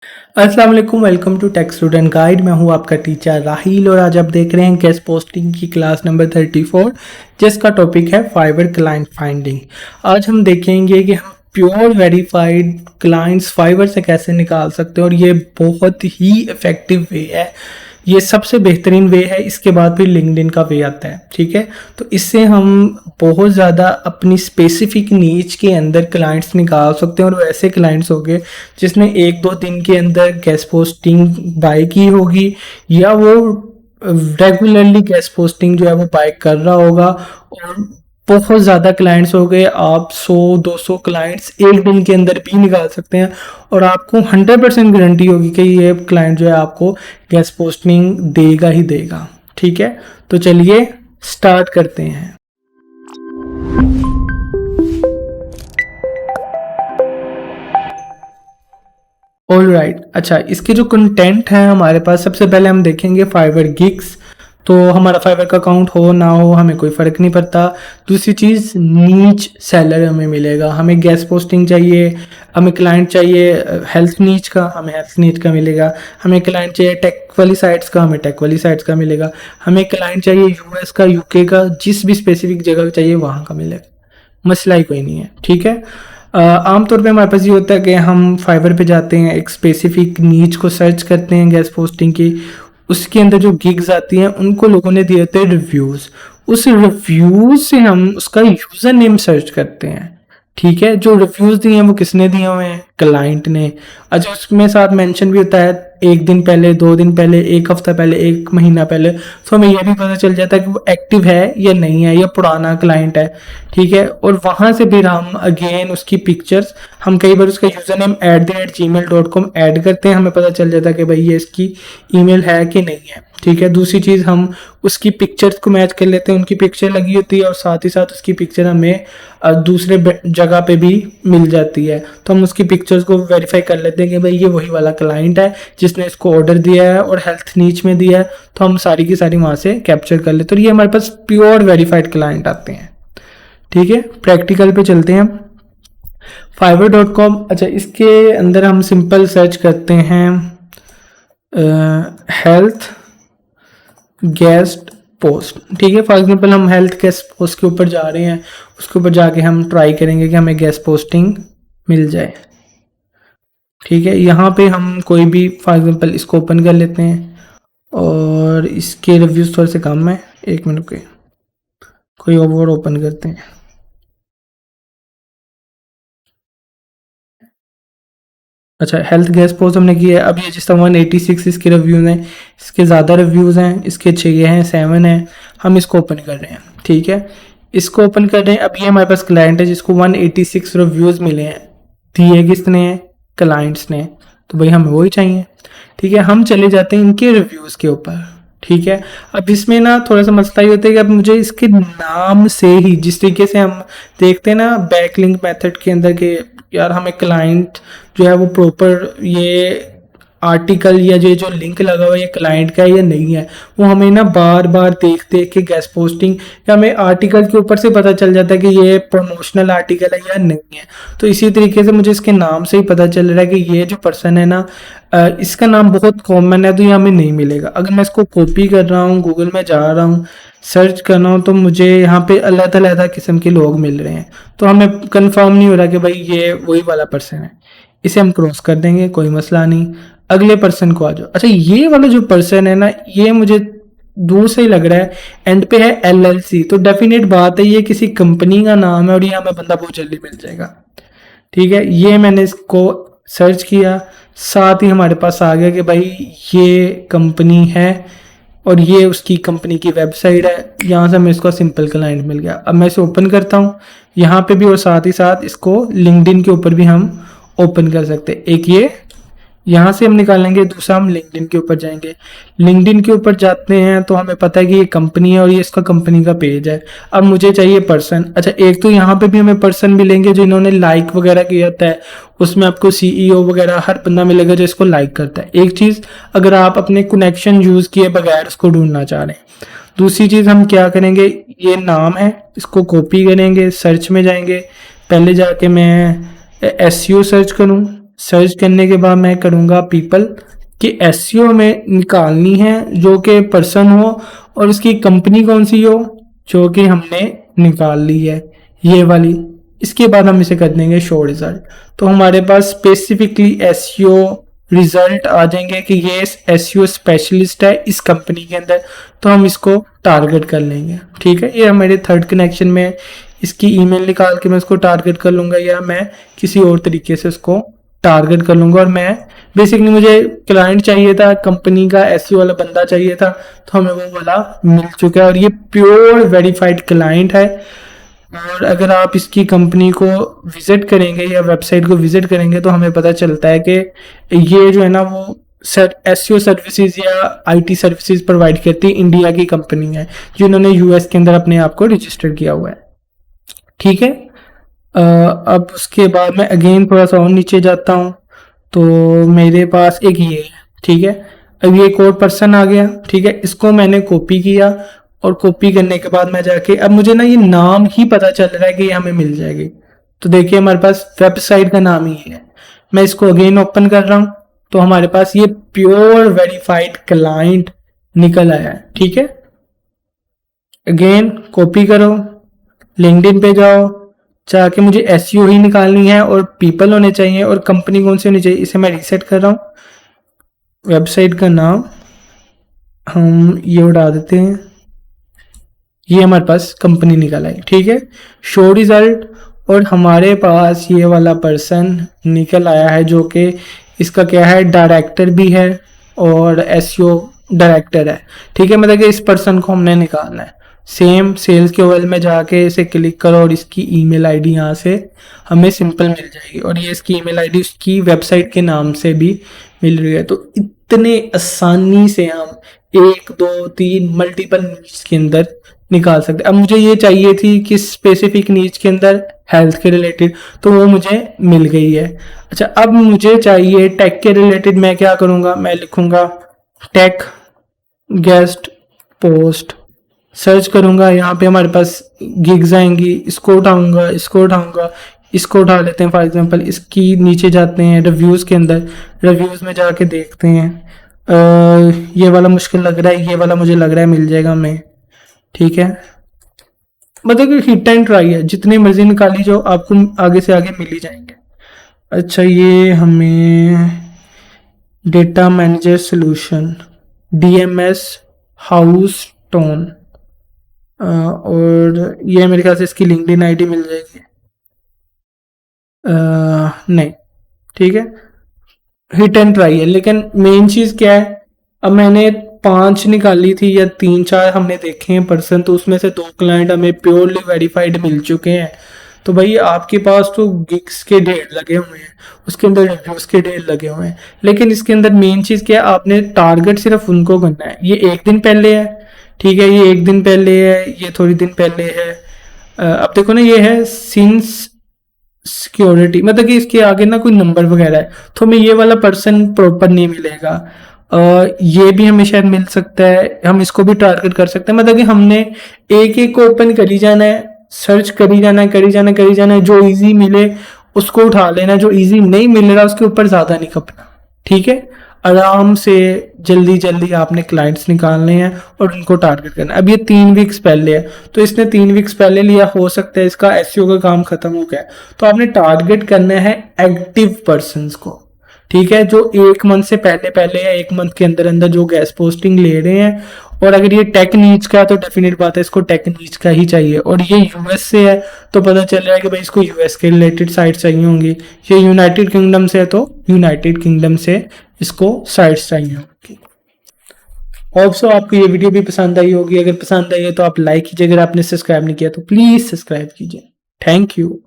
अस्सलाम वालेकुम, welcome to tech student guide. मैं हूं आपका टीचर राहील और आज आप देख रहे हैं गेस्ट पोस्टिंग की क्लास नंबर 34 जिसका टॉपिक है फाइवर क्लाइंट फाइंडिंग। आज हम देखेंगे कि हम प्योर वेरीफाइड क्लाइंट्स फाइवर से कैसे निकाल सकते हैं और ये बहुत ही इफ़ेक्टिव वे है। ये सबसे बेहतरीन वे है, इसके बाद फिर लिंक्डइन का वे आता है। ठीक है, तो इससे हम बहुत ज़्यादा अपनी स्पेसिफिक नीच के अंदर क्लाइंट्स निकाल सकते हैं और वैसे क्लाइंट्स हो गए जिसने 1-2 दिन के अंदर गेस्ट पोस्टिंग बाय की होगी या वो रेगुलरली गेस्ट पोस्टिंग जो है वो बाय कर रहा होगा। और बहुत ज़्यादा क्लाइंट्स हो गए, आप 100-200 क्लाइंट्स एक दिन के अंदर भी निकाल सकते हैं और आपको 100% गारंटी होगी कि ये क्लाइंट जो है आपको गेस्ट पोस्टिंग देगा ही देगा। ठीक है, तो चलिए स्टार्ट करते हैं। ऑल राइट, अच्छा, इसके जो कंटेंट है हमारे पास, सबसे पहले हम देखेंगे फाइवर गिग्स। तो हमारा फाइवर का अकाउंट हो ना हो हमें कोई फ़र्क नहीं पड़ता। दूसरी चीज़, नीच सेलर हमें मिलेगा। हमें गेस्ट पोस्टिंग चाहिए, हमें क्लाइंट चाहिए हेल्थ नीच का, हमें हेल्थ नीच का मिलेगा। हमें क्लाइंट चाहिए टेक वाली साइट्स का, हमें टेक वाली साइट्स का मिलेगा। हमें क्लाइंट चाहिए यूएस का, यूके का, जिस भी स्पेसिफिक जगह चाहिए वहाँ का मिलेगा। मसला ही कोई नहीं है। ठीक है, आमतौर पे हमारे पास ये होता है कि हम फाइवर पे जाते हैं, एक स्पेसिफिक नीच को सर्च करते हैं गेस्ट पोस्टिंग की। उसके अंदर जो गिग्स आती हैं उनको लोगों ने दिए होते हैं रिव्यूज़। उस रिव्यूज़ से हम उसका यूज़र नेम सर्च करते हैं। ठीक है, जो रिव्यूज़ दिए हैं वो किसने दिए हुए हैं? क्लाइंट ने। अच्छा, उसमें साथ मेंशन भी होता है 1 दिन पहले, 2 दिन पहले, 1 हफ्ता पहले, 1 महीना पहले। तो हमें यह भी पता चल जाता है कि वो एक्टिव है या नहीं है, या पुराना क्लाइंट है। ठीक है, और वहाँ से फिर हम अगेन उसकी पिक्चर्स, हम कई बार उसका यूज़र नेम @gmail.com ऐड करते हैं, हमें पता चल जाता है कि भाई ये इसकी ईमेल है कि नहीं है। ठीक है, दूसरी चीज़, हम उसकी पिक्चर्स को मैच कर लेते हैं, उनकी पिक्चर लगी होती है और साथ ही साथ उसकी पिक्चर हमें दूसरे जगह पे भी मिल जाती है। तो हम उसकी पिक्चर्स को वेरीफाई कर लेते हैं कि भाई ये वही वाला क्लाइंट है जिसने इसको ऑर्डर दिया है और हेल्थ नीच में दिया है। तो हम सारी की सारी वहाँ से कैप्चर कर लेते हैं और ये हमारे पास प्योर वेरीफाइड क्लाइंट आते हैं। ठीक है, प्रैक्टिकल पे चलते हैं। fiverr.com, अच्छा, इसके अंदर हम सिंपल सर्च करते हैं हेल्थ गेस्ट पोस्ट। ठीक है, फॉर एग्जांपल हम हेल्थ गेस्ट पोस्ट के ऊपर जा रहे हैं, उसके ऊपर जाके हम ट्राई करेंगे कि हमें गेस्ट पोस्टिंग मिल जाए। ठीक है, यहाँ पे हम कोई भी फॉर एग्जांपल इसको ओपन कर लेते हैं और इसके रिव्यूज़ थोड़े से कम है। 1 मिनट के, कोई और ओपन करते हैं। अच्छा, हेल्थ गेस्ट पोस्ट हमने की है। अब ये जिस तरह 186 इसके रिव्यूज़ हैं, इसके ज़्यादा रिव्यूज़ हैं, इसके 6 हैं, 7 हैं। हम इसको ओपन कर रहे हैं। ठीक है, इसको ओपन कर रहे हैं। अब ये हमारे पास क्लाइंट है जिसको 186 रिव्यूज़ मिले हैं। दिए किसने हैं? क्लाइंट्स ने। तो भाई हमें वही चाहिए। ठीक है, हम चले जाते हैं इनके रिव्यूज़ के ऊपर। ठीक है, अब इसमें ना थोड़ा सा मसला ये होता है कि अब मुझे इसके नाम से ही, जिस तरीके से हम देखते हैं ना बैकलिंक मेथड के अंदर के, यार हमें क्लाइंट जो है वो प्रॉपर ये आर्टिकल या ये जो लिंक लगा हुआ है ये क्लाइंट का है या नहीं है, वो हमें ना बार बार देख देख के गेस्ट पोस्टिंग या हमें आर्टिकल के ऊपर से पता चल जाता है कि ये प्रमोशनल आर्टिकल है या नहीं है। तो इसी तरीके से मुझे इसके नाम से ही पता चल रहा है कि ये जो पर्सन है ना, इसका नाम बहुत कॉमन है तो ये हमें नहीं मिलेगा। अगर मैं इसको कॉपी कर रहा हूँ, गूगल में जा रहा हूँ, सर्च कर रहा हूँ, तो मुझे यहाँ पे अलग-अलग किस्म के लोग मिल रहे हैं। तो हमें कंफर्म नहीं हो रहा कि भाई ये वही वाला पर्सन है। इसे हम क्रॉस कर देंगे, कोई मसला नहीं। अगले पर्सन को आ जाओ। अच्छा, ये वाला जो पर्सन है ना, ये मुझे दूर से ही लग रहा है एंड पे है LLC, तो डेफिनेट बात है ये किसी कंपनी का नाम है और ये हमें बंदा बहुत जल्दी मिल जाएगा। ठीक है, ये मैंने इसको सर्च किया, साथ ही हमारे पास आ गया कि भाई ये कंपनी है और ये उसकी कंपनी की वेबसाइट है। यहाँ से हमें इसका सिंपल क्लाइंट मिल गया। अब मैं इसे ओपन करता हूँ यहाँ पे भी, और साथ ही साथ इसको लिंक्डइन के ऊपर भी हम ओपन कर सकते हैं। एक ये यहाँ से हम निकालेंगे, दूसरा हम लिंक्डइन के ऊपर जाएंगे। लिंक्डइन के ऊपर जाते हैं तो हमें पता है कि ये कंपनी है और ये इसका कंपनी का पेज है। अब मुझे चाहिए पर्सन। अच्छा, एक तो यहाँ पे भी हमें पर्सन मिलेंगे जो इन्होंने लाइक वगैरह किया होता है, उसमें आपको CEO वगैरह हर बंदा मिलेगा जो इसको लाइक करता है। एक चीज़, अगर आप अपने कनेक्शन यूज़ किए बगैर उसको ढूंढना चाह रहे हैं। दूसरी चीज़ हम क्या करेंगे, ये नाम है, इसको कॉपी करेंगे, सर्च में जाएंगे। पहले जाके मैं SEO सर्च करूँ, सर्च करने के बाद मैं करूँगा पीपल कि एसईओ में निकालनी है जो कि पर्सन हो और उसकी कंपनी कौन सी हो जो कि हमने निकाल ली है, ये वाली। इसके बाद हम इसे कर देंगे शो रिजल्ट। तो हमारे पास स्पेसिफिकली एसईओ रिजल्ट आ जाएंगे कि ये एसईओ स्पेशलिस्ट है इस कंपनी के अंदर, तो हम इसको टारगेट कर लेंगे। ठीक है, ये हमारे थर्ड कनेक्शन में इसकी ईमेल निकाल के मैं उसको टारगेट कर लूँगा, या मैं किसी और तरीके से उसको टारगेट कर लूँगा। और मैं बेसिकली मुझे क्लाइंट चाहिए था, कंपनी का एसईओ वाला बंदा चाहिए था, तो हमें वो वाला मिल चुका है और ये प्योर वेरीफाइड क्लाइंट है। और अगर आप इसकी कंपनी को विजिट करेंगे या वेबसाइट को विजिट करेंगे तो हमें पता चलता है कि ये जो है ना वो एसईओ सर्विसेज या आईटी सर्विसेज प्रोवाइड करती इंडिया की कंपनी है जिन्होंने यूएस के अंदर अपने आप को रजिस्टर किया हुआ है। ठीक है, अब उसके बाद मैं अगेन थोड़ा सा और नीचे जाता हूँ तो मेरे पास एक ये है। ठीक है, अब ये एक और पर्सन आ गया। ठीक है, इसको मैंने कॉपी किया और कॉपी करने के बाद मैं जाके अब मुझे ना ये नाम ही पता चल रहा है कि ये हमें मिल जाएगी। तो देखिए हमारे पास वेबसाइट का नाम ही है। मैं इसको अगेन ओपन कर रहा हूँ तो हमारे पास ये प्योर वेरीफाइड क्लाइंट निकल आया है। ठीक है, अगेन कॉपी करो, लिंक्डइन पे जाओ, जाके मुझे एसईओ ही निकालनी है और पीपल होने चाहिए और कंपनी कौन सी होनी चाहिए। इसे मैं रीसेट कर रहा हूँ। वेबसाइट का नाम हम ये उड़ा देते हैं, ये हमारे पास कंपनी निकल आई। ठीक है, शो रिजल्ट और हमारे पास ये वाला पर्सन निकल आया है जो कि इसका क्या है, डायरेक्टर भी है और एसईओ डायरेक्टर है। ठीक है, मतलब कि इस पर्सन को हमने निकालना है। सेम सेल्स के ओवल में जाके इसे क्लिक करो और इसकी ईमेल आईडी यहाँ से हमें सिंपल मिल जाएगी और ये इसकी ईमेल आईडी उसकी वेबसाइट के नाम से भी मिल रही है। तो इतने आसानी से हम 1 2 3 मल्टीपल नीड्स के अंदर निकाल सकते। अब मुझे ये चाहिए थी कि स्पेसिफिक नीड्स के अंदर हेल्थ के रिलेटेड, तो वो मुझे मिल गई है। अच्छा, अब मुझे चाहिए टेक के रिलेटेड। मैं क्या करूँगा, मैं लिखूँगा टेक गेस्ट पोस्ट, सर्च करूँगा। यहाँ पे हमारे पास गिग्स आएंगी, इसको उठाऊँगा, इसको उठाऊँगा, इसको उठा लेते हैं फॉर एग्जांपल। इसकी नीचे जाते हैं रिव्यूज़ के अंदर, रिव्यूज़ में जाके देखते हैं। ये वाला मुश्किल लग रहा है, ये वाला मुझे लग रहा है मिल जाएगा हमें। ठीक है, मतलब कि हिट एंड ट्राई है, जितने मर्जी निकाली जाओ आपको आगे से आगे मिल ही जाएंगे। अच्छा, ये हमें data manager solution DMs house tone, और ये मेरे ख्याल से इसकी लिंक्डइन आईडी मिल जाएगी। नहीं, ठीक है, हिट एंड ट्राई है। लेकिन मेन चीज़ क्या है, अब मैंने 5 निकाली थी या 3-4 हमने देखे हैं पर्सन, तो उसमें से 2 क्लाइंट हमें प्योरली वेरीफाइड मिल चुके हैं। तो भाई आपके पास तो गिग्स के ढेर लगे हुए हैं, उसके अंदर रिव्यूज के ढेर लगे हुए हैं, लेकिन इसके अंदर मेन चीज़ क्या है, आपने टारगेट सिर्फ उनको करना है। ये 1 दिन पहले है, ठीक है, ये 1 दिन पहले है, ये थोड़ी दिन पहले है। अब देखो ना, ये है सिंस सिक्योरिटी, मतलब कि इसके आगे ना कोई नंबर वगैरह है, तो हमें ये वाला पर्सन प्रॉपर नहीं मिलेगा। ये भी हमें शायद मिल सकता है, हम इसको भी टारगेट कर सकते हैं। मतलब कि हमने एक एक को ओपन करी जाना है, सर्च करी जाना है, करी जाना है, करी जाना है। जो इजी मिले उसको उठा लेना, जो इजी नहीं मिल रहा उसके ऊपर ज़्यादा नहीं खपना। ठीक है, आराम से जल्दी जल्दी आपने क्लाइंट्स निकालने हैं और उनको टारगेट करना है। अब ये 3 वीक्स पहले है, तो इसने 3 वीक्स पहले लिया, हो सकता है इसका एसईओ का काम खत्म हो गया। तो आपने टारगेट करना है एक्टिव पर्सन्स को। ठीक है, जो 1 मंथ से पहले पहले या 1 मंथ के अंदर अंदर जो गैस पोस्टिंग ले रहे हैं। और अगर ये टेक नीड्स का है तो डेफिनेट बात है इसको टेक नीड्स का ही चाहिए। और ये यूएस से है तो पता चल रहा है कि भाई इसको यूएस के रिलेटेड साइट चाहिए होंगी। ये यूनाइटेड किंगडम से है तो यूनाइटेड किंगडम से इसको साइट्स चाहिए होंगी। होप सो आपको ये वीडियो भी पसंद आई होगी। अगर पसंद आई है तो आप लाइक कीजिए, अगर आपने सब्सक्राइब नहीं किया तो प्लीज सब्सक्राइब कीजिए। Thank you.